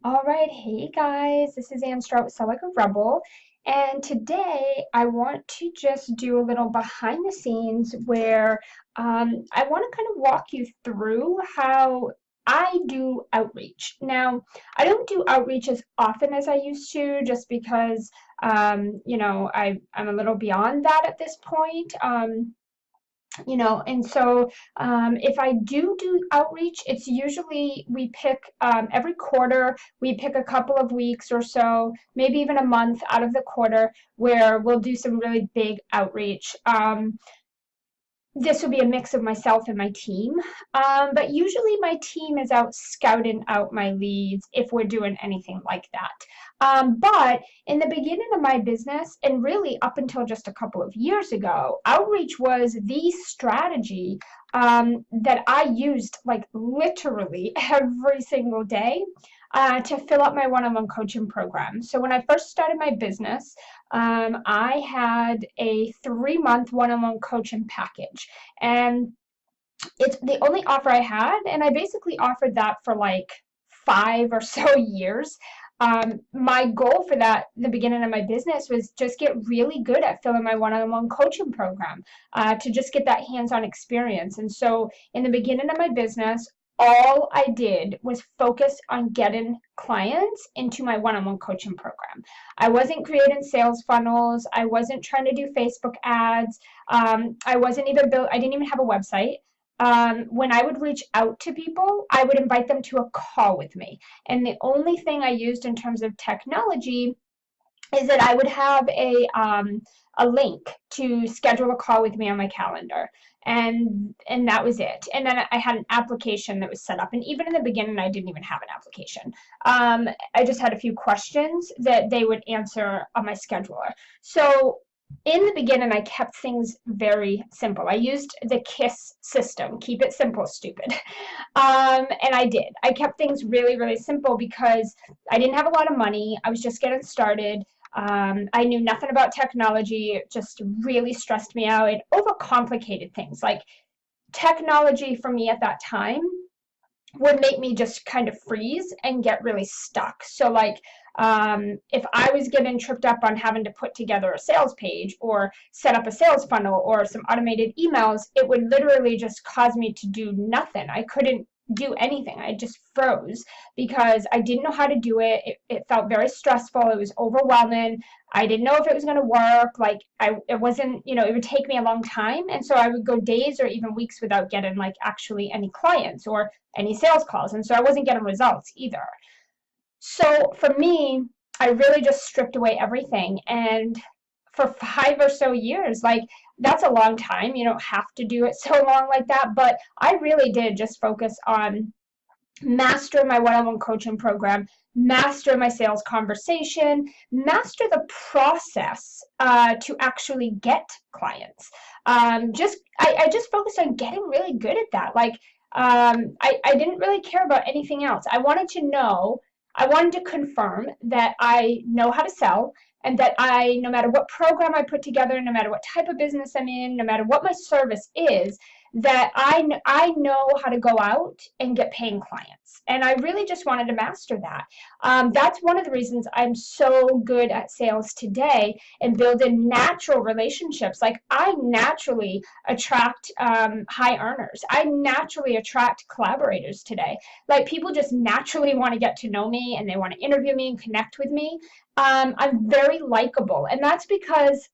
All right, hey guys, this is Ann Strout with Sell Like a Rebel, and today I want to just do a little behind the scenes where I want to kind of walk you through how I do outreach. Now, I don't do outreach as often as I used to just because, I'm a little beyond that at this point. And so if I do outreach, it's usually we pick every quarter, we pick a couple of weeks or so, maybe even a month out of the quarter where we'll do some really big outreach. This would be a mix of myself and my team. But usually my team is out scouting out my leads if we're doing anything like that. But in the beginning of my business, and really up until just a couple of years ago, outreach was the strategy that I used like literally every single day to fill up my one-on-one coaching program. So when I first started my business, I had a 3-month one-on-one coaching package, and it's the only offer I had, and I basically offered that for like 5 or so years. My goal for that, the beginning of my business, was just get really good at filling my one-on-one coaching program, to just get that hands-on experience. And so in the beginning of my business, all I did was focus on getting clients into my one-on-one coaching program. I wasn't creating sales funnels. I wasn't trying to do Facebook ads. I didn't even have a website. When I would reach out to people, I would invite them to a call with me. And the only thing I used in terms of technology is that I would have a link to schedule a call with me on my calendar. And that was it. And then I had an application that was set up. And even in the beginning, I didn't even have an application. I just had a few questions that they would answer on my scheduler. So in the beginning, I kept things very simple. I used the KISS system, keep it simple, stupid. And I did. I kept things really, really simple because I didn't have a lot of money. I was just getting started. I knew nothing about technology. It just really stressed me out. It overcomplicated things. Like technology for me at that time would make me just kind of freeze and get really stuck. So like if I was getting tripped up on having to put together a sales page or set up a sales funnel or some automated emails, it would literally just cause me to do nothing. I couldn't do anything. I just froze because I didn't know how to do it. It felt very stressful. It was overwhelming. I didn't know if it was going to work. Like it wasn't, it would take me a long time. And so I would go days or even weeks without getting like actually any clients or any sales calls. And so I wasn't getting results either. So for me, I really just stripped away everything. And for 5 or so years, like that's a long time. You don't have to do it so long like that. But I really did just focus on master my one-on-one coaching program, master my sales conversation, master the process to actually get clients. I just focused on getting really good at that. Like I didn't really care about anything else. I wanted to confirm that I know how to sell, and that no matter what program I put together, no matter what type of business I'm in, no matter what my service is, that I know how to go out and get paying clients. And I really just wanted to master that. That's one of the reasons I'm so good at sales today and building natural relationships. Like I naturally attract high earners. I naturally attract collaborators today. Like people just naturally want to get to know me and they want to interview me and connect with me. I'm very likable, and that's because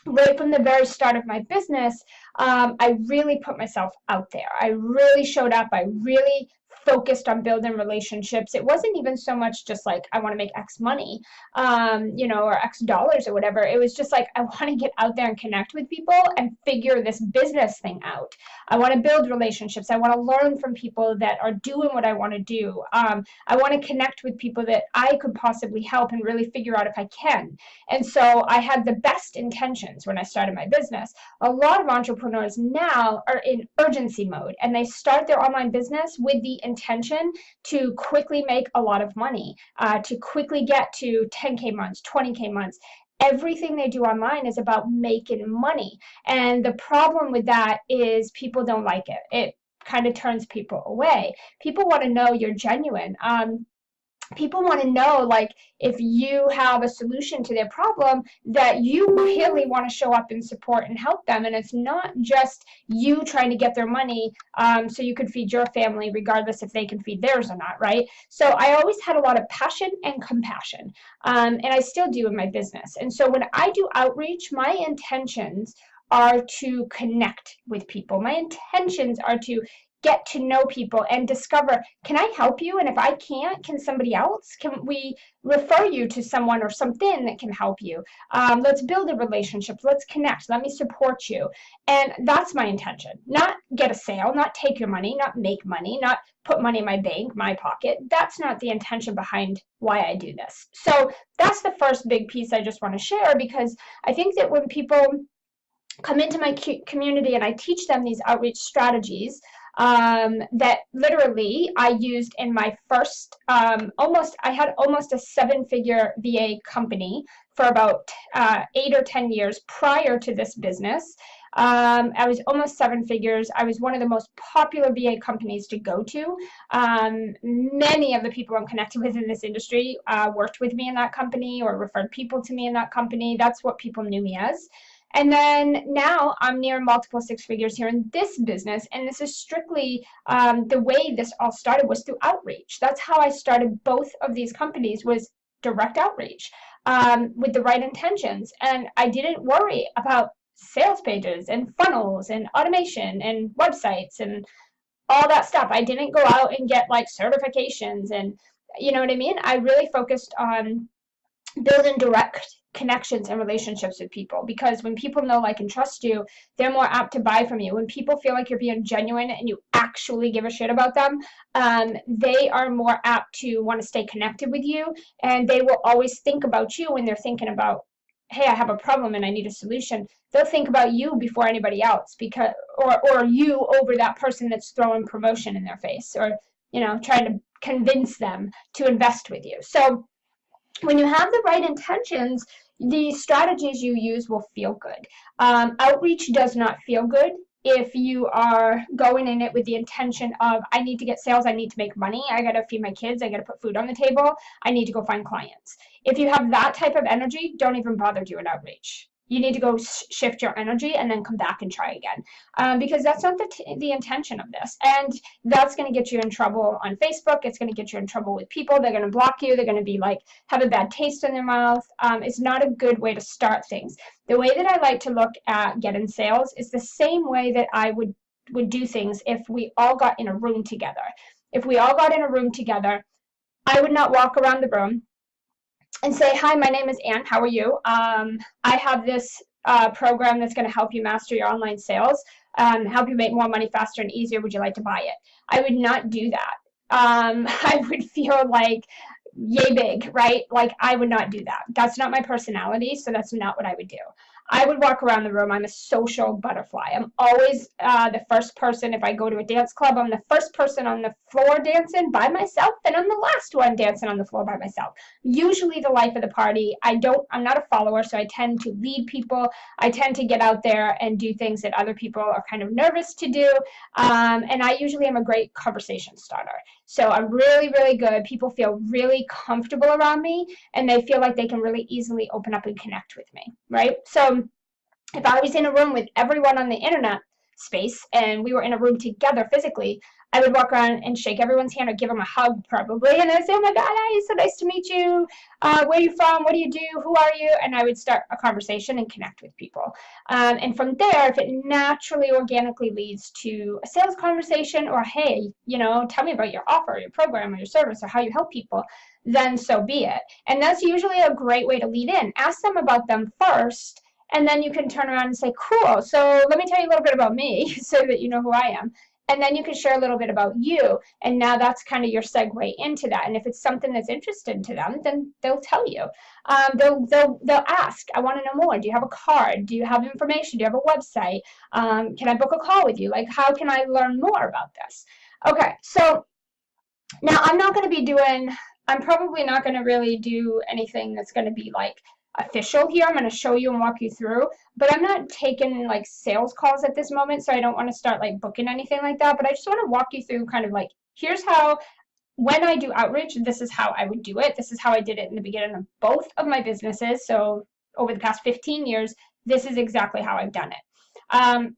right from the very start of my business, I really put myself out there. I really showed up. I really focused on building relationships. It wasn't even so much just like I want to make X money, or X dollars or whatever. It was just like I want to get out there and connect with people and figure this business thing out. I want to build relationships. I want to learn from people that are doing what I want to do. I want to connect with people that I could possibly help and really figure out if I can. And so I had the best intentions when I started my business. A lot of entrepreneurs now are in urgency mode, and they start their online business with the intention to quickly make a lot of money, to quickly get to 10K months, 20K months. Everything they do online is about making money. And the problem with that is people don't like it. It kind of turns people away. People want to know you're genuine. people want to know, like, if you have a solution to their problem, that you really want to show up and support and help them, and it's not just you trying to get their money so you could feed your family regardless if they can feed theirs or not, right? So I always had a lot of passion and compassion, and I still do in my business. And so when I do outreach, my intentions are to connect with people. My intentions are to get to know people and discover, can I help you? And if I can't, can somebody else? Can we refer you to someone or something that can help you? Let's build a relationship. Let's connect. Let me support you. And that's my intention. Not get a sale, not take your money, not make money, not put money in my bank, my pocket. That's not the intention behind why I do this. So that's the first big piece I just want to share, because I think that when people come into my community and I teach them these outreach strategies, that literally I used in my first, I had almost a 7-figure VA company for about 8 or 10 years prior to this business. I was almost 7 figures. I was one of the most popular VA companies to go to. Many of the people I'm connected with in this industry worked with me in that company or referred people to me in that company. That's what people knew me as. And then now I'm near multiple 6 figures here in this business. And this is strictly the way this all started was through outreach. That's how I started both of these companies, was direct outreach with the right intentions. And I didn't worry about sales pages and funnels and automation and websites and all that stuff. I didn't go out and get like certifications and, you know what I mean? I really focused on building direct connections and relationships with people, because when people know, like, and trust you, they're more apt to buy from you. When people feel like you're being genuine and you actually give a shit about them, they are more apt to want to stay connected with you, and they will always think about you when they're thinking about, hey, I have a problem and I need a solution. They'll think about you before anybody else, because or you over that person that's throwing promotion in their face, or, you know, trying to convince them to invest with you. So when you have the right intentions, the strategies you use will feel good. Outreach does not feel good if you are going in it with the intention of, I need to get sales, I need to make money, I got to feed my kids, I got to put food on the table, I need to go find clients. If you have that type of energy, don't even bother doing outreach. You need to go shift your energy and then come back and try again, because that's not the intention of this. And that's going to get you in trouble on Facebook. It's going to get you in trouble with people. They're going to block you. They're going to be like, have a bad taste in their mouth. It's not a good way to start things. The way that I like to look at getting sales is the same way that I would do things if we all got in a room together. If we all got in a room together, I would not walk around the room and say, hi, my name is Ann, how are you? I have this program that's going to help you master your online sales, help you make more money faster and easier. Would you like to buy it? I would not do that. I would feel like, yay big, right? Like, I would not do that. That's not my personality, so that's not what I would do. I would walk around the room. I'm a social butterfly. I'm always the first person. If I go to a dance club, I'm the first person on the floor dancing by myself, and I'm the last one dancing on the floor by myself. Usually the life of the party. I'm not a follower, so I tend to lead people. I tend to get out there and do things that other people are kind of nervous to do, and I usually am a great conversation starter. So I'm really, really good. People feel really comfortable around me, and they feel like they can really easily open up and connect with me, right? So if I was in a room with everyone on the internet space and we were in a room together physically, I would walk around and shake everyone's hand or give them a hug probably, and I'd say, oh my God, hi, so nice to meet you. Where are you from? What do you do? Who are you? And I would start a conversation and connect with people. And from there, if it naturally, organically leads to a sales conversation, or, hey, you know, tell me about your offer, or your program, or your service, or how you help people, then so be it. And that's usually a great way to lead in. Ask them about them first, and then you can turn around and say, cool, so let me tell you a little bit about me so that you know who I am. And then you can share a little bit about you. And now that's kind of your segue into that. And if it's something that's interesting to them, then they'll tell you. They'll ask, I want to know more. Do you have a card? Do you have information? Do you have a website? Can I book a call with you? Like, how can I learn more about this? Okay, so now I'm probably not going to really do anything that's going to be like official here. I'm going to show you and walk you through, but I'm not taking like sales calls at this moment, so I don't want to start like booking anything like that. But I just want to walk you through kind of like, here's how when I do outreach, this is how I would do it. This is how I did it in the beginning of both of my businesses. So over the past 15 years, this is exactly how I've done it.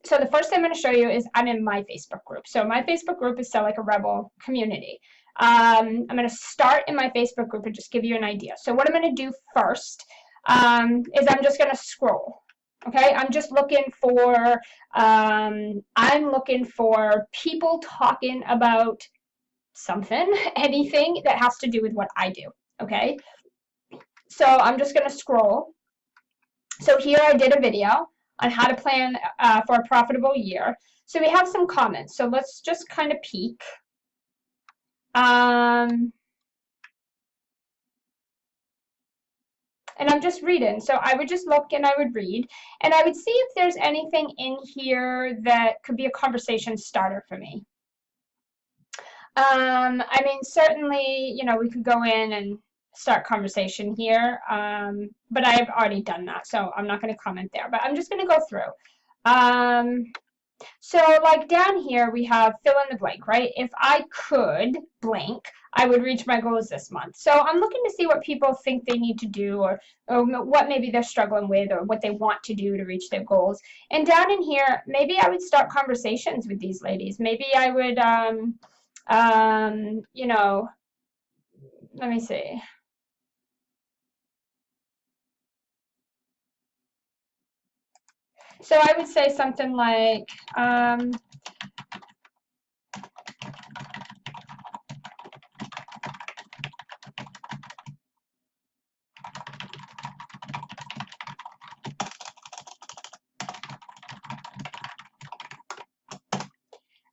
So the first thing I'm going to show you is I'm in my Facebook group. So my Facebook group is Sell Like a Rebel community. I'm going to start in my Facebook group and just give you an idea. So what I'm going to do first is I'm just going to scroll. Okay, I'm just looking for, I'm looking for people talking about something, anything that has to do with what I do. Okay, so I'm just going to scroll. So here I did a video on how to plan for a profitable year. So we have some comments. So let's just kind of peek. And I'm just reading. So I would just look and I would read, and I would see if there's anything in here that could be a conversation starter for me. I mean, certainly, you know, we could go in and start conversation here, but I've already done that, so I'm not going to comment there, but I'm just going to go through. So like down here, we have fill in the blank, right? If I could blank, I would reach my goals this month. So I'm looking to see what people think they need to do, or what maybe they're struggling with, or what they want to do to reach their goals. And down in here, maybe I would start conversations with these ladies. Maybe I would, you know, let me see. So I would say something like,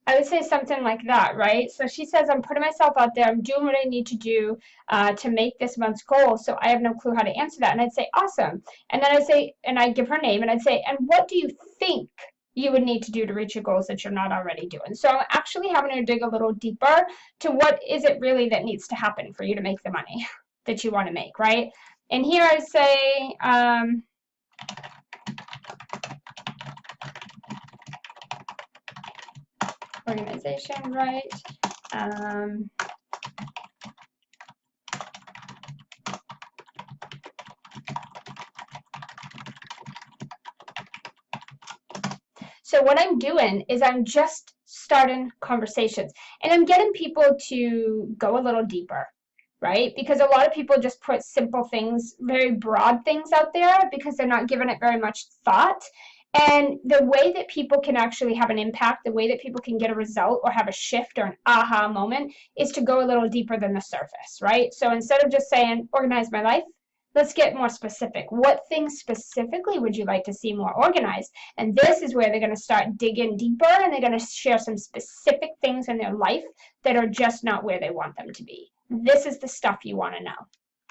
I would say something like that, right? So she says, I'm putting myself out there. I'm doing what I need to do to make this month's goal. So I have no clue how to answer that. And I'd say, awesome. And then I'd say, and I'd give her name, and I'd say, and what do you think you would need to do to reach your goals that you're not already doing? So I'm actually having her dig a little deeper to what is it really that needs to happen for you to make the money that you want to make, right? And here I say, organization, right? So what I'm doing is I'm just starting conversations, and I'm getting people to go a little deeper, right? Because a lot of people just put simple things, very broad things out there because they're not giving it very much thought. And the way that people can actually have an impact, the way that people can get a result or have a shift or an aha moment is to go a little deeper than the surface, right? So instead of just saying, organize my life, let's get more specific. What things specifically would you like to see more organized? And this is where they're going to start digging deeper, and they're going to share some specific things in their life that are just not where they want them to be. This is the stuff you want to know.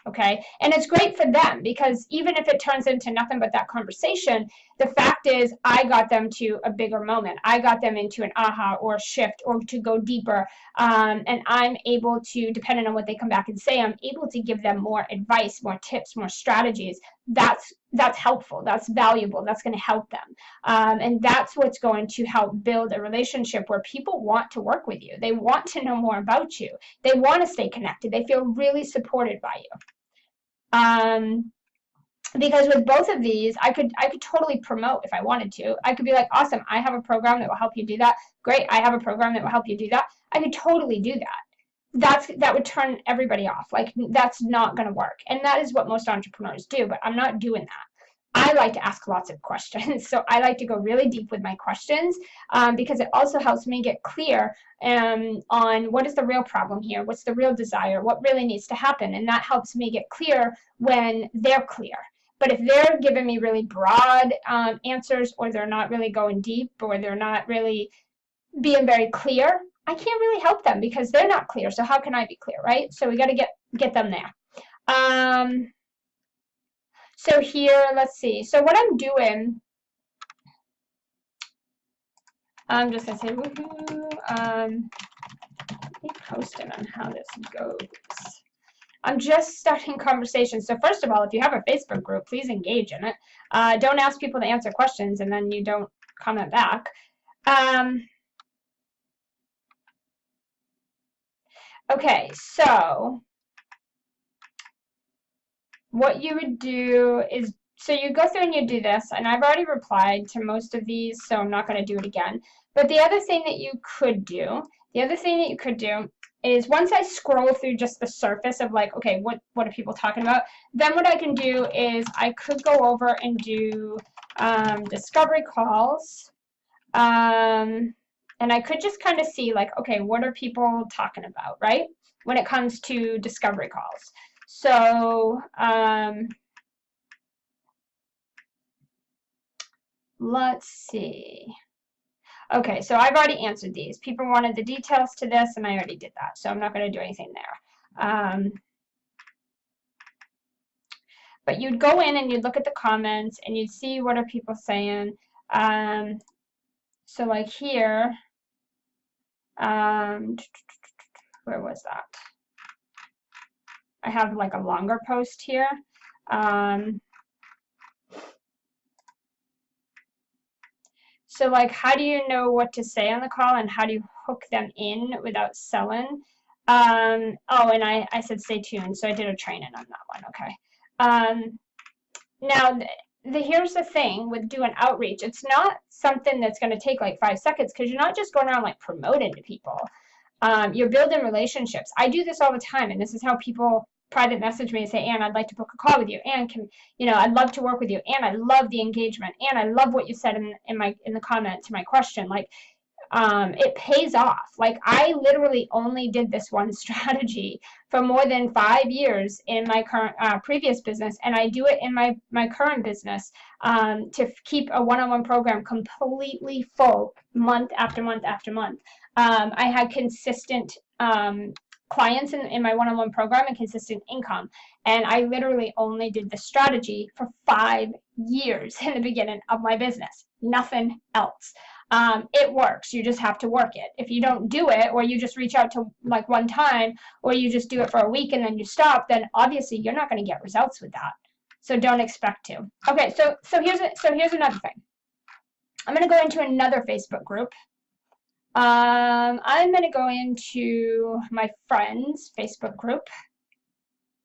Okay, and it's great for them because even if it turns into nothing but that conversation, the fact is I got them to a bigger moment. I got them into an aha or a shift or to go deeper, and I'm able to, depending on what they come back and say, I'm able to give them more advice, more tips, more strategies. That's helpful. That's valuable. That's going to help them, and that's what's going to help build a relationship where people want to work with you. They want to know more about you. They want to stay connected. They feel really supported by you. Because with both of these, I could totally promote if I wanted to. I could be like, awesome, I have a program that will help you do that. Great, I have a program that will help you do that. I could totally do that. That would turn everybody off. Like, that's not going to work. And that is what most entrepreneurs do, but I'm not doing that. I like to ask lots of questions. So I like to go really deep with my questions because it also helps me get clear on what is the real problem here, what's the real desire, what really needs to happen. And that helps me get clear when they're clear. But if they're giving me really broad answers, or they're not really going deep, or they're not really being very clear, I can't really help them because they're not clear. So how can I be clear, right? So we got to get them there. So here, let's see. So what I'm doing, I'm just going to say, woohoo, be posting on how this goes. I'm just starting conversations. So first of all, if you have a Facebook group, please engage in it. Don't ask people to answer questions and then you don't comment back. Okay, so what you would do is, so you go through and you do this, and I've already replied to most of these, so I'm not going to do it again. But the other thing that you could do, is once I scroll through just the surface of like, okay, what are people talking about? Then what I can do is I could go over and do discovery calls. And I could just kind of see like, okay, what are people talking about, right? When it comes to discovery calls. So let's see. Okay, so I've already answered these. People wanted the details to this, and I already did that, so I'm not going to do anything there. But you'd go in and you'd look at the comments, and you'd see what are people saying. So like here, where was that? I have like a longer post here. So like, how do you know what to say on the call, and how do you hook them in without selling? Oh, and I said stay tuned, so I did a training on that one. Okay. Now, here's the thing with doing outreach. It's not something that's going to take like 5 seconds, because you're not just going around like promoting to people. You're building relationships. I do this all the time, and this is how people private message me and say, Anne, I'd like to book a call with you. Anne, I'd love to work with you. Anne, I love the engagement. Anne, I love what you said in the comment to my question. Like, it pays off. Like, I literally only did this one strategy for more than 5 years in my current previous business, and I do it in my current business to keep a one-on-one program completely full month after month after month. I had consistent clients in my one-on-one program and consistent income, and I literally only did this strategy for 5 years in the beginning of my business. Nothing else. It works. You just have to work it. If you don't do it, or you just reach out to like one time, or you just do it for a week and then you stop, then obviously you're not going to get results with that. So don't expect to. Okay, so here's another thing. I'm going to go into another Facebook group. I'm going to go into my friends Facebook group.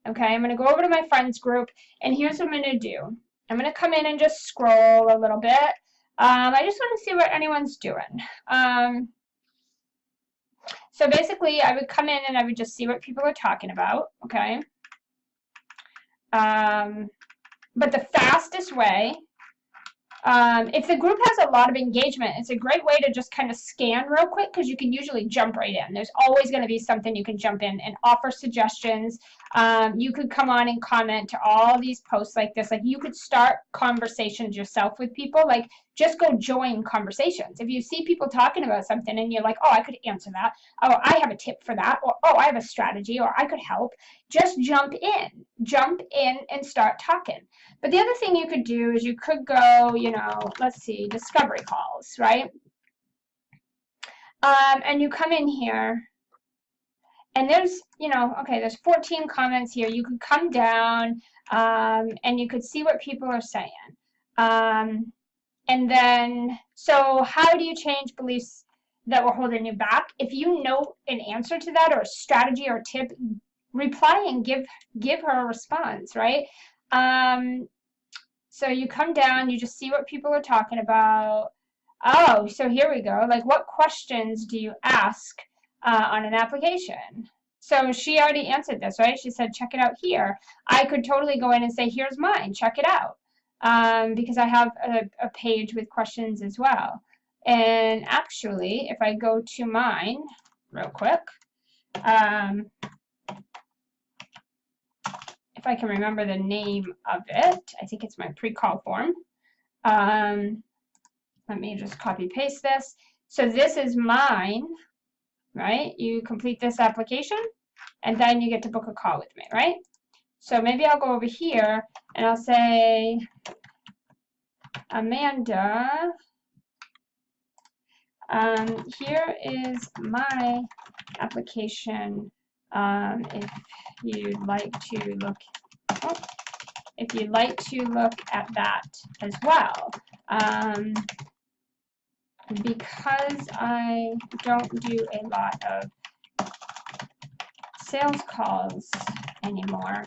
Okay, I'm going to go over to my friends group, and here's what I'm going to do. I'm going to come in and just scroll a little bit. I just want to see what anyone's doing. So basically, I would come in and I would just see what people are talking about, okay? But the fastest way, if the group has a lot of engagement, it's a great way to just kind of scan real quick, because you can usually jump right in. There's always going to be something you can jump in and offer suggestions. You could come on and comment to all these posts like this. Like, you could start conversations yourself with people. Like, just go join conversations. If you see people talking about something and you're like, oh, I could answer that. Oh, I have a tip for that. Or, oh, I have a strategy, or I could help. Just jump in. Jump in and start talking. But the other thing you could do is you could go, let's see, discovery calls, right? And you come in here, and there's, okay, there's 14 comments here. You could come down, and you could see what people are saying. And then, so how do you change beliefs that were holding you back? If you know an answer to that, or a strategy or a tip, reply and give her a response, right? So you come down, you just see what people are talking about. Oh, so here we go. Like, what questions do you ask on an application? So she already answered this, right? She said, check it out here. I could totally go in and say, here's mine, check it out. Because I have a page with questions as well. And actually, if I go to mine real quick, if I can remember the name of it, I think it's my pre-call form. Let me just copy paste this. So this is mine, right? You complete this application, and then you get to book a call with me, right? So maybe I'll go over here and I'll say, Amanda, here is my application. If you'd like to look at that as well. Because I don't do a lot of sales calls anymore.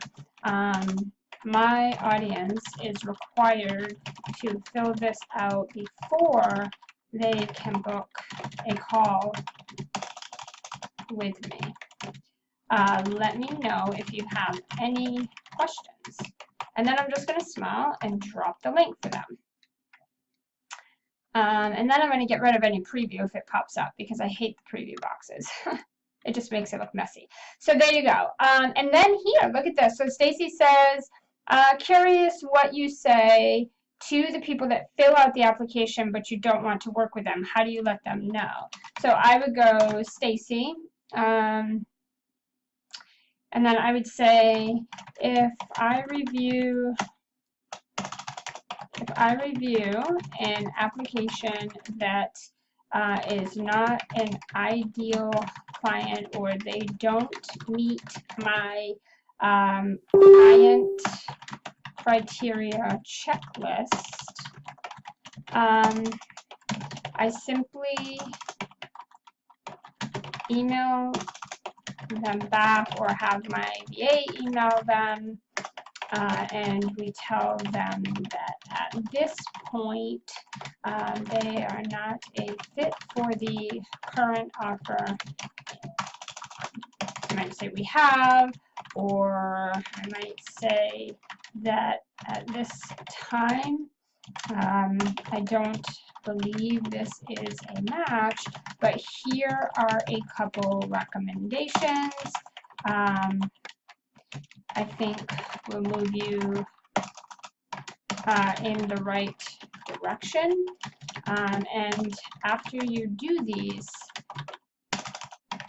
My audience is required to fill this out before they can book a call with me. Let me know if you have any questions. And then I'm just going to smile and drop the link for them. And then I'm going to get rid of any preview if it pops up, because I hate the preview boxes. It just makes it look messy. So there you go. And then here, look at this. So Stacy says, curious what you say to the people that fill out the application but you don't want to work with them. How do you let them know? So I would go, Stacy, and then I would say, if I review an application that is not an ideal client, or they don't meet my client criteria checklist, I simply email them back or have my VA email them, and we tell them that at this point they are not a fit for the current offer. I might say we have, or I might say that at this time I don't believe this is a match, but here are a couple recommendations. I think will move you in the right direction. And after you do these,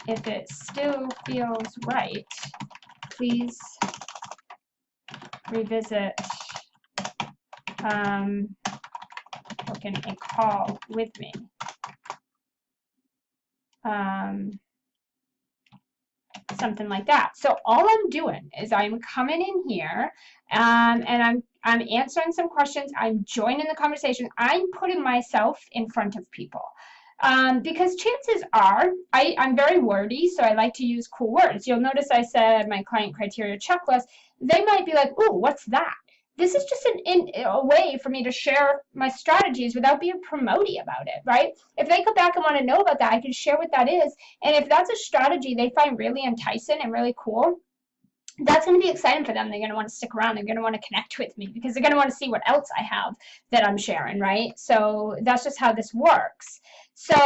if it still feels right, please revisit booking a call with me. Something like that. So all I'm doing is I'm coming in here and I'm answering some questions. I'm joining the conversation. I'm putting myself in front of people. Because chances are, I'm very wordy, so I like to use cool words. You'll notice I said my client criteria checklist. They might be like, ooh, what's that? This is just a way for me to share my strategies without being promoty about it, right? If they come back and want to know about that, I can share what that is. And if that's a strategy they find really enticing and really cool, that's going to be exciting for them. They're going to want to stick around. They're going to want to connect with me because they're going to want to see what else I have that I'm sharing, right? So that's just how this works. So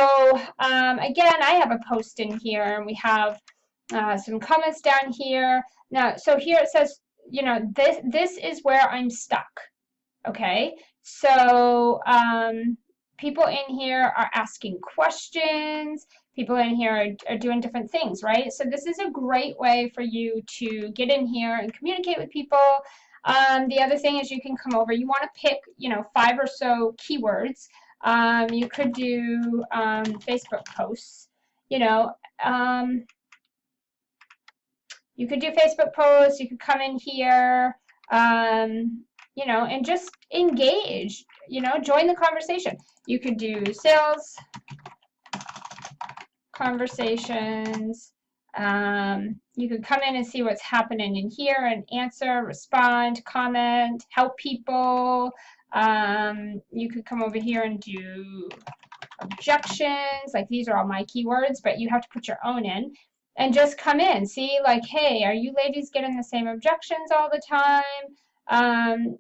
again, I have a post in here, and we have some comments down here. Now, so here it says, you know, this is where I'm stuck, okay? So people in here are asking questions. People in here are doing different things, right? So this is a great way for you to get in here and communicate with people. The other thing is you can come over. You want to pick, you know, 5 or so keywords. You could do Facebook posts, you know. You could do Facebook posts. You could come in here, you know, and just engage, you know, join the conversation. You could do sales conversations. You could come in and see what's happening in here and answer, respond, comment, help people. You could come over here and do objections. Like, these are all my keywords, but you have to put your own in. And just come in, see, like, hey, are you ladies getting the same objections all the time?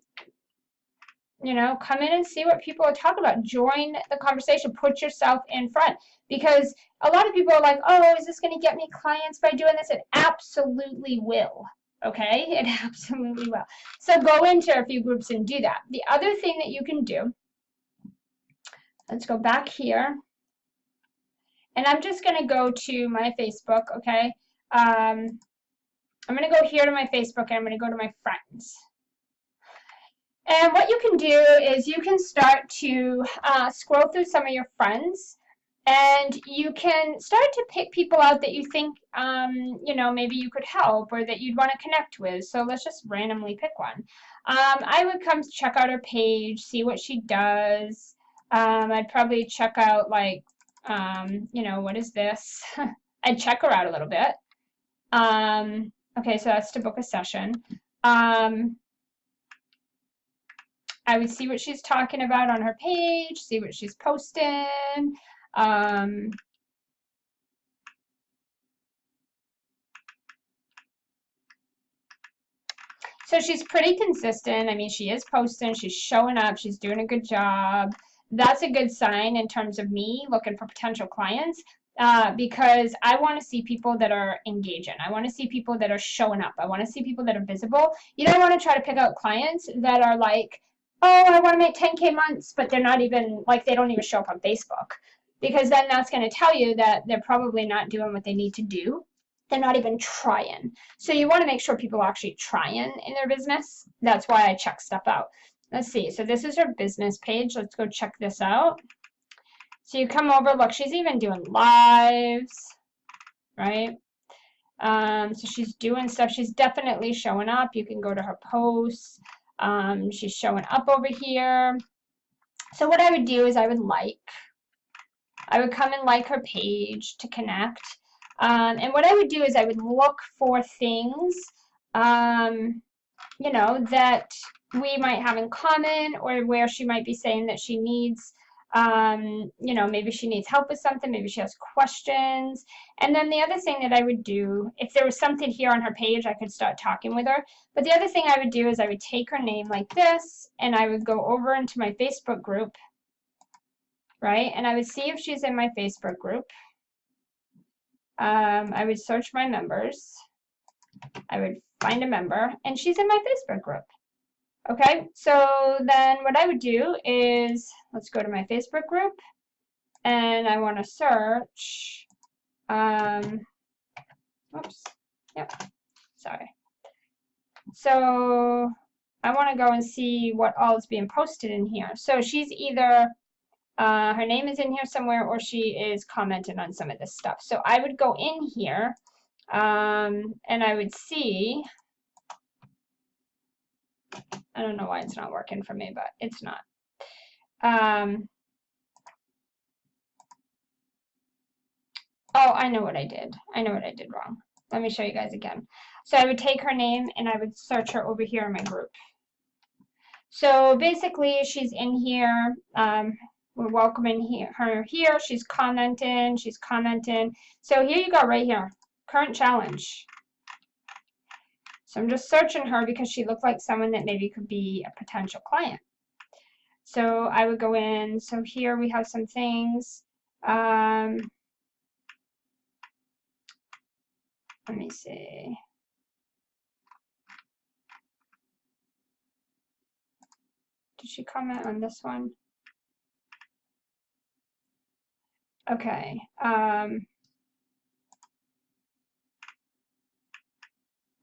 You know, come in and see what people are talking about. Join the conversation. Put yourself in front. Because a lot of people are like, oh, is this going to get me clients by doing this? It absolutely will. Okay? It absolutely will. So go into a few groups and do that. The other thing that you can do, let's go back here. And I'm just going to go to my Facebook, okay? I'm going to go here to my Facebook, and I'm going to go to my friends. And what you can do is you can start to scroll through some of your friends, and you can start to pick people out that you think, you know, maybe you could help or that you'd want to connect with. So let's just randomly pick one. I would come check out her page, see what she does. I'd probably check out, like, you know, what is this? I'd check her out a little bit. Okay, so that's to book a session. I would see what she's talking about on her page, see what she's posting. So she's pretty consistent. I mean, she is posting, she's showing up, she's doing a good job. That's a good sign in terms of me looking for potential clients, because I want to see people that are engaging. I want to see people that are showing up. I want to see people that are visible. You don't want to try to pick out clients that are like, oh, I want to make 10K months, but they're not even, like, they don't even show up on Facebook. Because then that's going to tell you that they're probably not doing what they need to do. They're not even trying. So you want to make sure people are actually trying in their business. That's why I check stuff out. Let's see. So this is her business page. Let's go check this out. So you come over. Look, she's even doing lives, right? So she's doing stuff. She's definitely showing up. You can go to her posts. She's showing up over here. So what I would do is I would come and like her page to connect. And what I would do is I would look for things, you know, that we might have in common, or where she might be saying that she needs, you know, maybe she needs help with something, maybe she has questions. And then the other thing that I would do, if there was something here on her page, I could start talking with her. But the other thing I would do is I would take her name like this, and I would go over into my Facebook group, right? And I would see if she's in my Facebook group. I would search my members. I would find a member, and she's in my Facebook group. Okay, so then what I would do is, let's go to my Facebook group, and I want to search, oops, yep, sorry. So I want to go and see what all is being posted in here. So she's either, her name is in here somewhere, or she is commenting on some of this stuff. So I would go in here, and I would see, I don't know why it's not working for me, but it's not. Oh, I know what I did. I know what I did wrong. Let me show you guys again. So I would take her name and I would search her over here in my group. So basically, she's in here. We're welcoming her here. She's commenting. She's commenting. So here you go, right here. Current challenge. So I'm just searching her because she looked like someone that maybe could be a potential client. So I would go in. So here we have some things. Let me see. Did she comment on this one? Okay.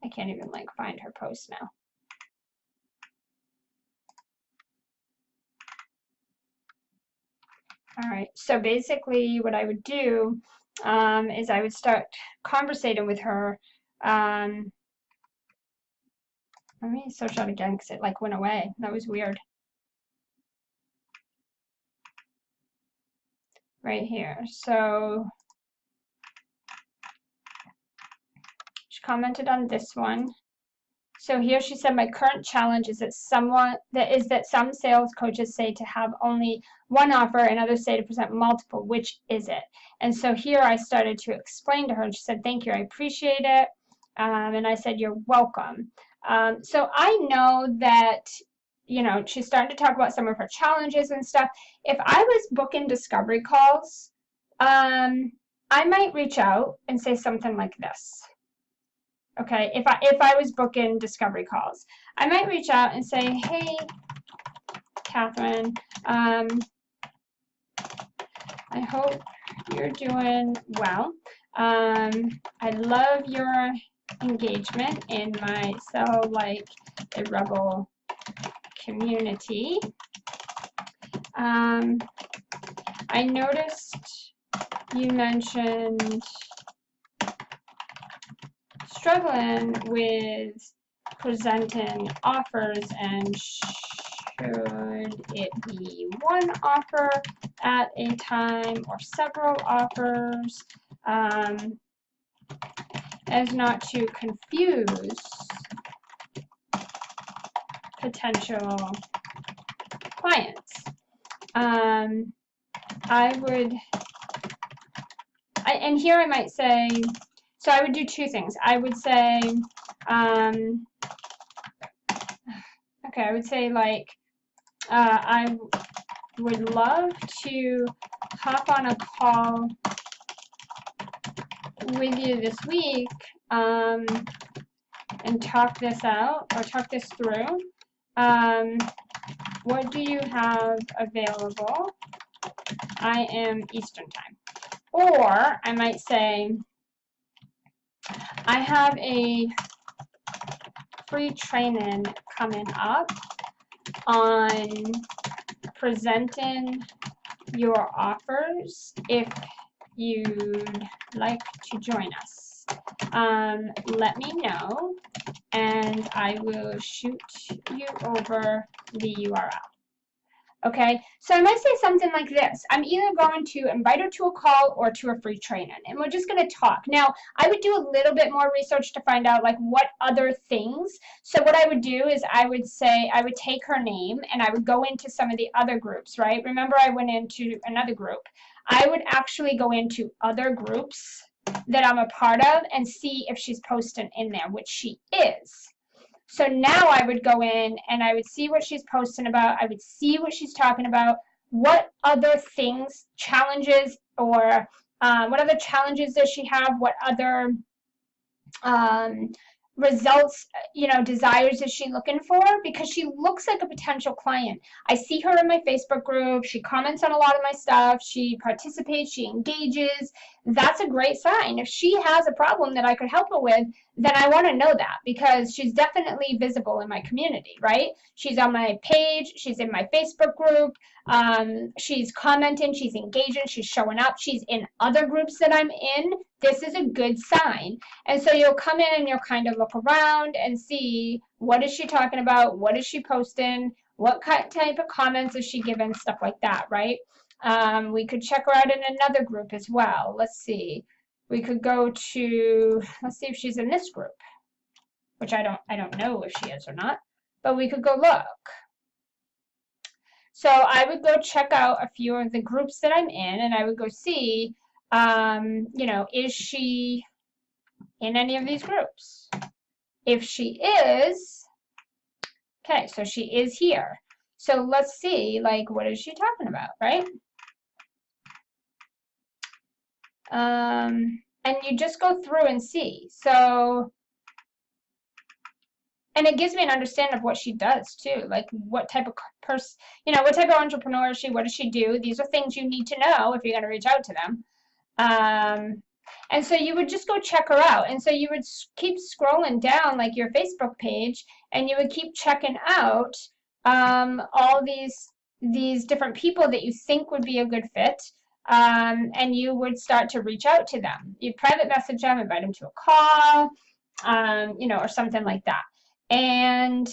I can't even like find her post now. All right. So basically, what I would do is I would start conversating with her. Let me search out again because it like went away. That was weird. Right here. So she commented on this one. So here she said, my current challenge is that some sales coaches say to have only one offer and others say to present multiple. Which is it? And so here I started to explain to her, and she said, thank you, I appreciate it. And I said, you're welcome. So I know that, you know, she's starting to talk about some of her challenges and stuff. If I was booking discovery calls, I might reach out and say something like this. Okay, if I was booking discovery calls, I might reach out and say, hey, Catherine, I hope you're doing well. I love your engagement in my Sell Like a Rebel community. I noticed you mentioned struggling with presenting offers, and should it be one offer at a time or several offers? as not to confuse potential clients. And here I might say, so I would do two things. I would say, okay, I would say like, I would love to hop on a call with you this week and talk this out or talk this through. What do you have available? I am Eastern time. Or I might say, I have a free training coming up on presenting your offers if you'd like to join us. Let me know and I will shoot you over the URL. Okay, so I might say something like this. I'm either going to invite her to a call or to a free training, and we're just going to talk. Now, I would do a little bit more research to find out like what other things. So what I would do is I would say, I would take her name and I would go into some of the other groups, right? Remember I went into another group. I would actually go into other groups that I'm a part of and see if she's posting in there, which she is. So now I would go in and I would see what she's posting about. I would see what she's talking about. What other things, challenges, or what other challenges does she have? What other results, desires is she looking for? Because she looks like a potential client. I see her in my Facebook group. She comments on a lot of my stuff. She participates. She engages. That's a great sign. If she has a problem that I could help her with, then I want to know that because she's definitely visible in my community, right? She's on my page. She's in my Facebook group. She's commenting. She's engaging. She's showing up. She's in other groups that I'm in. This is a good sign. And so you'll come in and you'll kind of look around and see what is she talking about? What is she posting? What type of comments is she giving? Stuff like that, right? We could check her out in another group as well. Let's see. We could go to, let's see if she's in this group, which I don't know if she is or not, but we could go look. So I would go check out a few of the groups that I'm in and I would go see, is she in any of these groups? If she is, okay, so she is here. So let's see, like, what is she talking about, right? And you just go through and see. So, and it gives me an understanding of what she does too, like what type of person, what type of entrepreneur is she, what does she do? These are things you need to know if you're going to reach out to them. And so you would just go check her out. And so you would keep scrolling down like your Facebook page and you would keep checking out all these different people that you think would be a good fit. And you would start to reach out to them. You'd private message them, invite them to a call, or something like that. And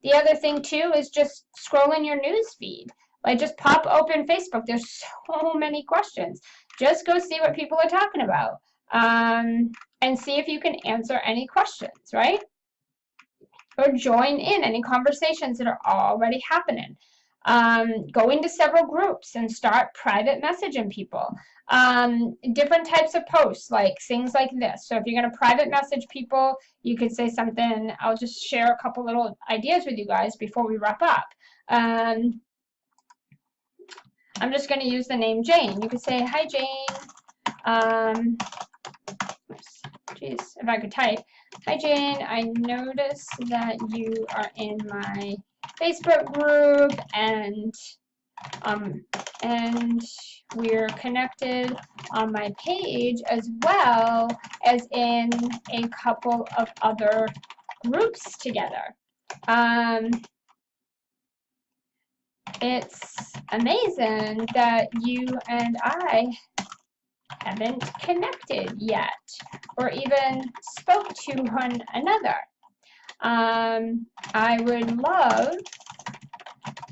the other thing too is just scrolling your news feed. Like just pop open Facebook. There's so many questions. Just go see what people are talking about and see if you can answer any questions, right? Or join in any conversations that are already happening. Go into several groups and start private messaging people. Different types of posts, like things like this. So if you're going to private message people, you could say something. I'll just share a couple little ideas with you guys before we wrap up. I'm just going to use the name Jane. You could say, hi, Jane. Geez, if I could type. Hi, Jane. I noticed that you are in my Facebook group and we're connected on my page as well as in a couple of other groups together. It's amazing that you and I haven't connected yet or even spoke to one another. I would love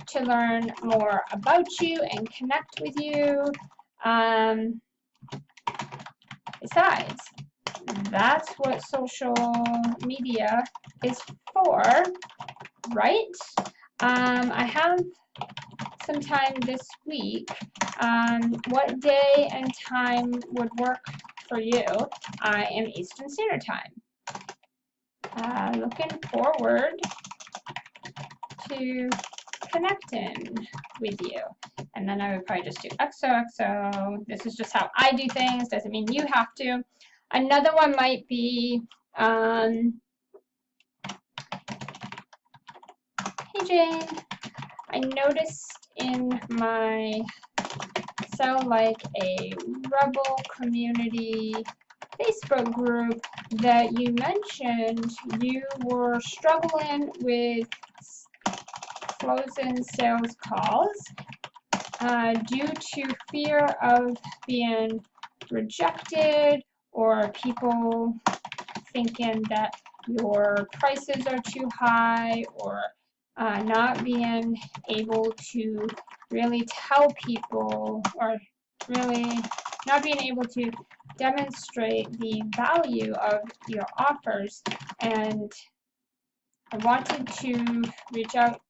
to learn more about you and connect with you. Besides, That's what social media is for, right? I have some time this week. What day and time would work for you? I am Eastern Standard Time. Looking forward to connecting with you. And then I would probably just do XOXO. This is just how I do things. Doesn't mean you have to. Another one might be, hey Jane, I noticed in my Sell Like a Rebel community Facebook group that you mentioned you were struggling with closing sales calls due to fear of being rejected or people thinking that your prices are too high, or not being able to really tell people, or really not being able to demonstrate the value of your offers. And I wanted to reach out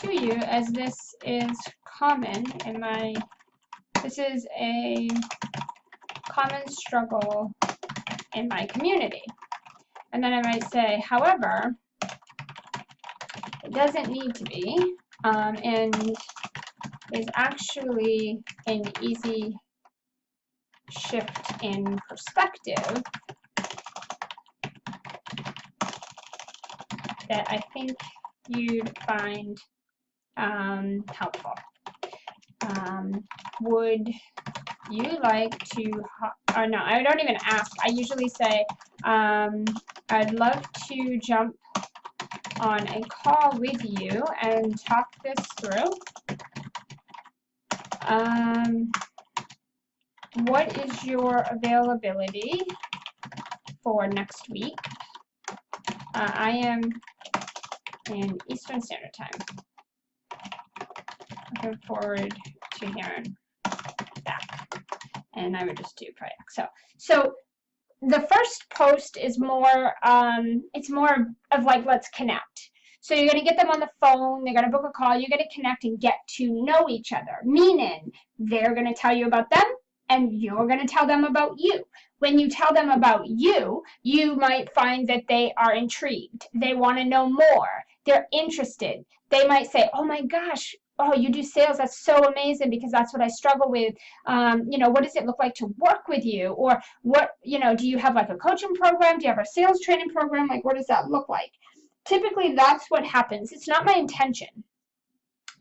to you, as this is common in my, this is a common struggle in my community. And then I might say, however, it doesn't need to be, and is actually an easy shift in perspective that I think you'd find helpful. Would you like to, or no, I don't even ask. I usually say, I'd love to jump on a call with you and talk this through. What is your availability for next week? I am in Eastern Standard Time. Looking forward to hearing back. And I would just do probably so the first post is more, it's more of like, let's connect. So you're going to get them on the phone, they're going to book a call, you're going to connect and get to know each other, meaning they're going to tell you about them and you're going to tell them about you. When you tell them about you, you might find that they are intrigued, they want to know more, they're interested. They might say, oh my gosh, oh, you do sales, that's so amazing, because that's what I struggle with. You know, what does it look like to work with you? Or what, you know, do you have like a coaching program? Do you have a sales training program? Like, what does that look like? Typically, that's what happens. It's not my intention.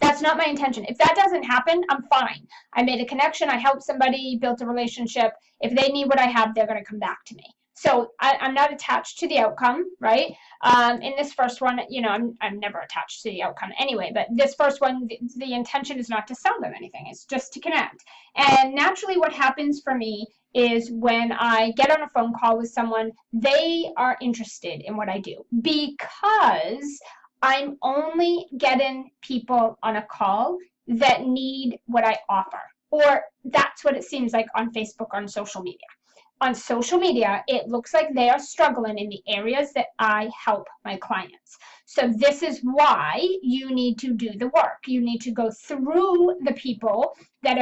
That's not my intention. If that doesn't happen, I'm fine. I made a connection, I helped somebody, built a relationship. If they need what I have, they're going to come back to me. So I'm not attached to the outcome, right? In this first one, you know, I'm never attached to the outcome anyway, but this first one, the intention is not to sell them anything. It's just to connect. And naturally what happens for me is when I get on a phone call with someone, they are interested in what I do, because I'm only getting people on a call that need what I offer, or that's what it seems like on Facebook, on social media. On social media, it looks like they are struggling in the areas that I help my clients. So this is why you need to do the work. You need to go through the people that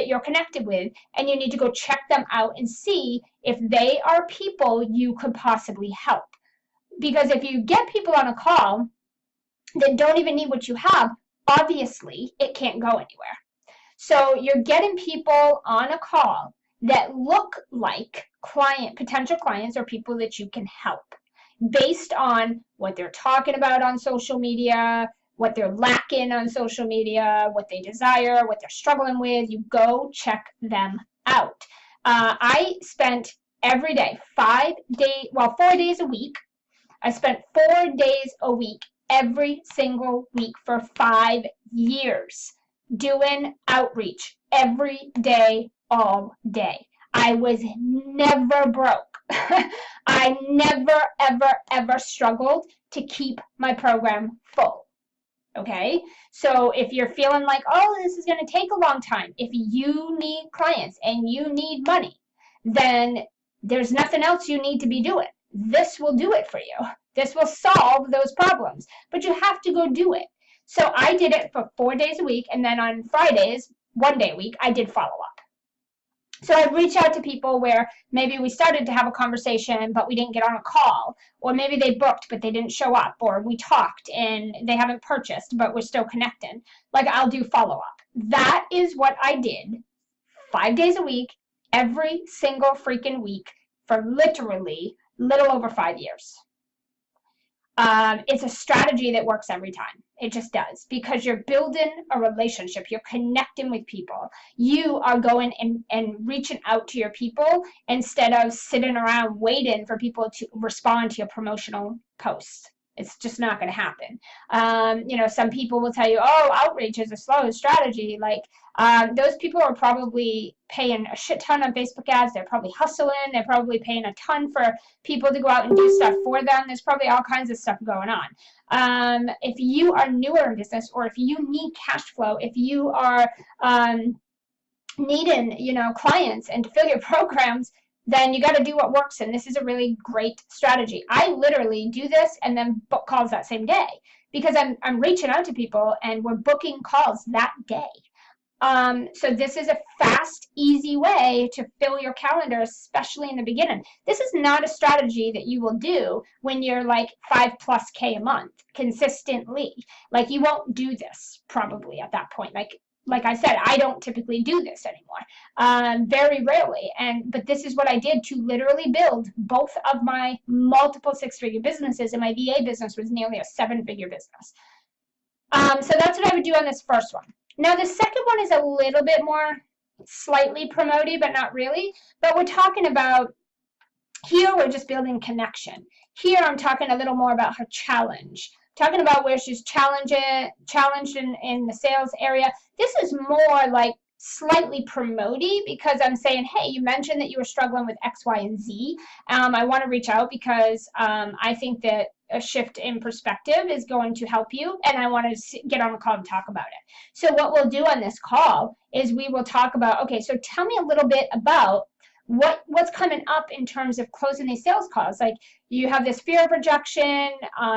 you're connected with, and you need to go check them out and see if they are people you could possibly help. Because if you get people on a call that don't even need what you have, obviously it can't go anywhere. So you're getting people on a call that look like potential clients, or people that you can help based on what they're talking about on social media, what they're lacking on social media, what they desire, what they're struggling with. You go check them out. I spent every day, 4 days a week. I spent 4 days a week every single week for 5 years doing outreach every day, all day. I was never broke. I never, ever, ever struggled to keep my program full. Okay, so if you're feeling like, oh, this is going to take a long time, if you need clients and you need money, then There's nothing else you need to be doing. This will do it for you. This will solve those problems, but you have to go do it. So I did it for 4 days a week, and then on Fridays, 1 day a week, I did follow up. So I'd reach out to people where maybe we started to have a conversation, but we didn't get on a call, or maybe they booked, but they didn't show up, or we talked and they haven't purchased, but we're still connected. Like, I'll do follow up. That is what I did 5 days a week, every single freaking week for literally little over 5 years. It's a strategy that works every time. It just does, because you're building a relationship. You're connecting with people. You are going and reaching out to your people instead of sitting around waiting for people to respond to your promotional posts. It's just not going to happen. Some people will tell you, oh, outreach is a slow strategy. Like, those people are probably paying a shit ton on Facebook ads. They're probably hustling. They're probably paying a ton for people to go out and do stuff for them. There's probably all kinds of stuff going on. If you are newer in business, or if you need cash flow, if you are needing, clients and to fill your programs, then you got to do what works, and this is a really great strategy. I literally do this and then book calls that same day, because I'm reaching out to people and we're booking calls that day. So this is a fast, easy way to fill your calendar, especially in the beginning. This is not a strategy that you will do when you're like 5+K a month consistently. Like, you won't do this probably at that point. Like I said, I don't typically do this anymore, very rarely. But this is what I did to literally build both of my multiple 6-figure businesses, and my VA business was nearly a 7-figure business. So that's what I would do on this first one. Now, the second one is a little bit more slightly promoty, but not really. But we're talking about, here we're just building connection. Here I'm talking a little more about her challenge. Talking about where she's challenged in the sales area. This is more like slightly promoty, because I'm saying, hey, you mentioned that you were struggling with X, Y, and Z. I want to reach out because I think that a shift in perspective is going to help you, and I want to get on a call and talk about it. So what we'll do on this call is we will talk about, okay, so tell me a little bit about what's coming up in terms of closing these sales calls. Like, you have this fear of rejection.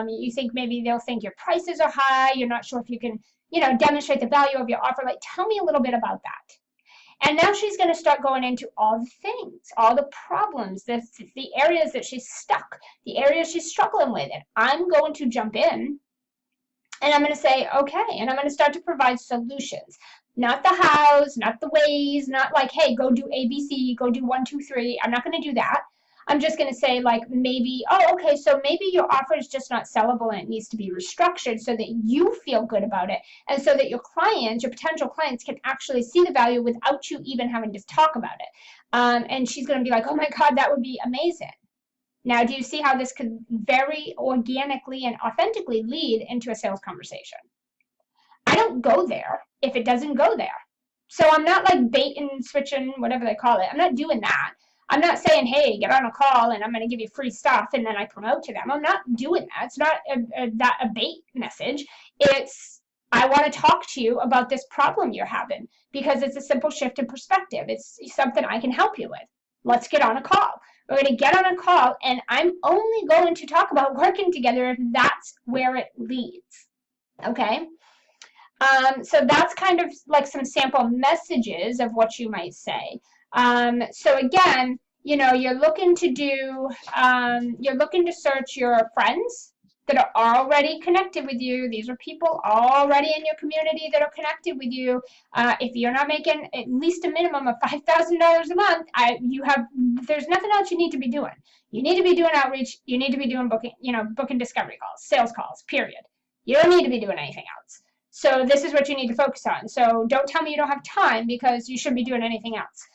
You think maybe they'll think your prices are high. You're not sure if you can, demonstrate the value of your offer. Like, tell me a little bit about that. And now she's going to start going into all the things, all the problems, the areas that she's stuck, the areas she's struggling with. And I'm going to jump in and I'm going to say, okay, and I'm going to start to provide solutions. Not the hows, not the ways, not like, hey, go do ABC, go do 1, 2, 3. I'm not going to do that. I'm just going to say, like, maybe, oh, okay, so maybe your offer is just not sellable and it needs to be restructured so that you feel good about it, and so that your clients, your potential clients, can actually see the value without you even having to talk about it. And she's going to be like, oh my God, that would be amazing. Now, do you see how this could very organically and authentically lead into a sales conversation? I don't go there if it doesn't go there. So I'm not like bait and switching, whatever they call it. I'm not doing that. I'm not saying, hey, get on a call and I'm going to give you free stuff and then I promote to them. I'm not doing that. It's not a bait message. It's, I want to talk to you about this problem you're having, because it's a simple shift in perspective. It's something I can help you with. Let's get on a call. We're going to get on a call, and I'm only going to talk about working together if that's where it leads. Okay? So that's kind of like some sample messages of what you might say. So again, you're looking to search your friends that are already connected with you. These are people already in your community that are connected with you. If you're not making at least a minimum of $5,000 a month, there's nothing else you need to be doing. You need to be doing outreach. You need to be doing booking discovery calls, sales calls, period. You don't need to be doing anything else. So this is what you need to focus on. So don't tell me you don't have time, because you shouldn't be doing anything else.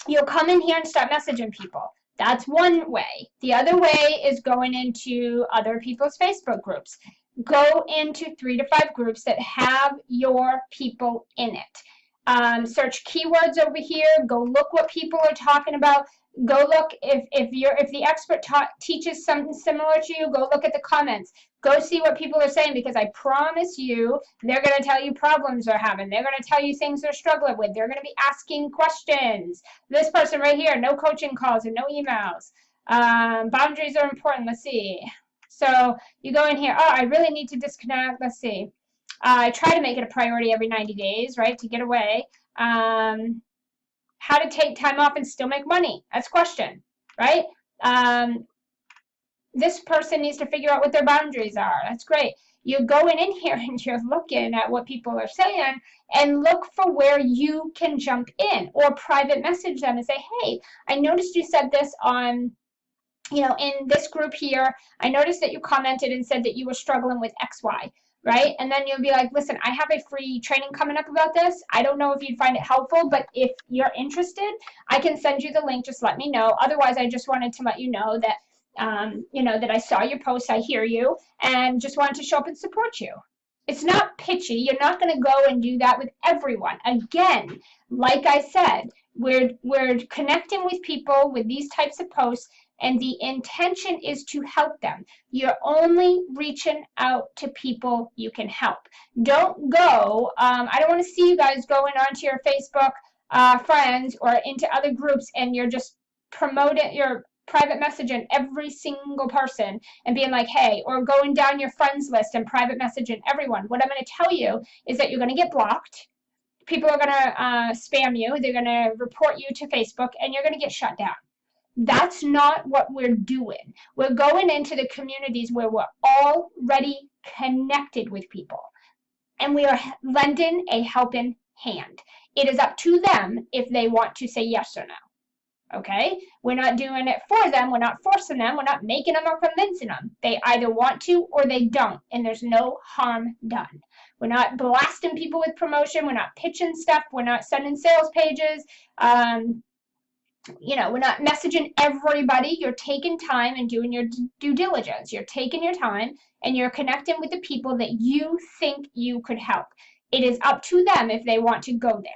You'll come in here and start messaging people. That's one way. The other way is going into other people's Facebook groups. Go into 3 to 5 groups that have your people in it. Search keywords over here. Go look what people are talking about. Go look, if the expert teaches something similar to you, go look at the comments. Go see what people are saying, because I promise you they're going to tell you problems they're having. They're going to tell you things they're struggling with. They're going to be asking questions. This person right here, no coaching calls and no emails. Boundaries are important. Let's see. So you go in here. Oh, I really need to disconnect. Let's see. I try to make it a priority every 90 days, right, to get away. How to take time off and still make money? That's a question, right? This person needs to figure out what their boundaries are. That's great. You're going in here and you're looking at what people are saying and look for where you can jump in, or private message them and say, hey, I noticed you said this on, in this group here. I noticed that you commented and said that you were struggling with XY. Right? And then you'll be like, listen, I have a free training coming up about this. I don't know if you'd find it helpful, but if you're interested, I can send you the link. Just let me know. Otherwise, I just wanted to let you know that, that I saw your post, I hear you, and just wanted to show up and support you. It's not pitchy. You're not going to go and do that with everyone. Again, like I said, we're connecting with people with these types of posts, and the intention is to help them. You're only reaching out to people you can help. Don't go, I don't want to see you guys going onto your Facebook friends or into other groups and you're just promoting your private messaging every single person and being like, hey, or going down your friends list and private messaging everyone. What I'm going to tell you is that you're going to get blocked. People are going to spam you. They're going to report you to Facebook, and you're going to get shut down. That's not what we're doing. We're going into the communities where we're already connected with people, and we are lending a helping hand. It is up to them if they want to say yes or no. Okay? We're not doing it for them. We're not forcing them. We're not making them or convincing them. They either want to or they don't, and there's no harm done. We're not blasting people with promotion. We're not pitching stuff. We're not sending sales pages. We're not messaging everybody. You're taking time and doing your due diligence. You're taking your time and you're connecting with the people that you think you could help. It is up to them if they want to go there.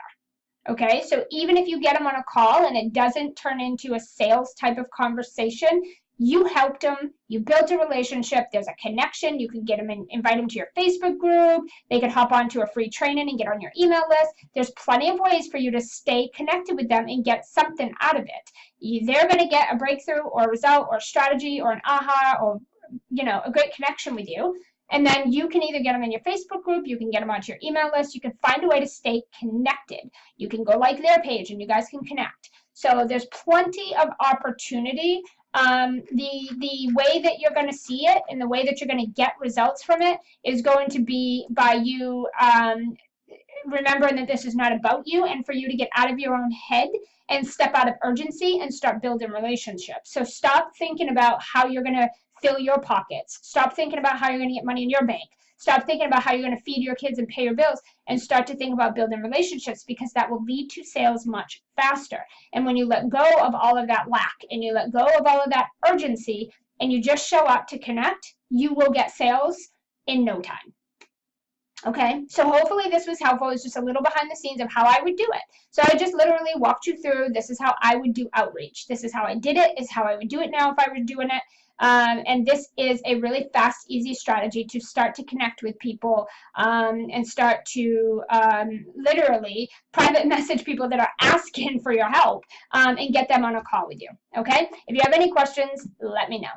Okay, so even if you get them on a call and it doesn't turn into a sales type of conversation, you helped them, you built a relationship, there's a connection, you can get them invite them to your Facebook group, they could hop onto a free training and get on your email list. There's plenty of ways for you to stay connected with them and get something out of it. They're going to get a breakthrough or a result or a strategy or an aha or a great connection with you. And then you can either get them in your Facebook group, you can get them onto your email list, you can find a way to stay connected. You can go like their page and you guys can connect. So there's plenty of opportunity. The way that you're going to see it and the way that you're going to get results from it is going to be by you remembering that this is not about you, and for you to get out of your own head and step out of urgency and start building relationships. So stop thinking about how you're going to fill your pockets. Stop thinking about how you're going to get money in your bank. Stop thinking about how you're going to feed your kids and pay your bills, and start to think about building relationships, because that will lead to sales much faster. And when you let go of all of that lack and you let go of all of that urgency and you just show up to connect, you will get sales in no time. Okay, so hopefully this was helpful. It's just a little behind the scenes of how I would do it. So I just literally walked you through, this is how I would do outreach. This is how I did it, is how I would do it now if I were doing it. And this is a really fast, easy strategy to start to connect with people and start to literally private message people that are asking for your help and get them on a call with you. Okay, if you have any questions, let me know.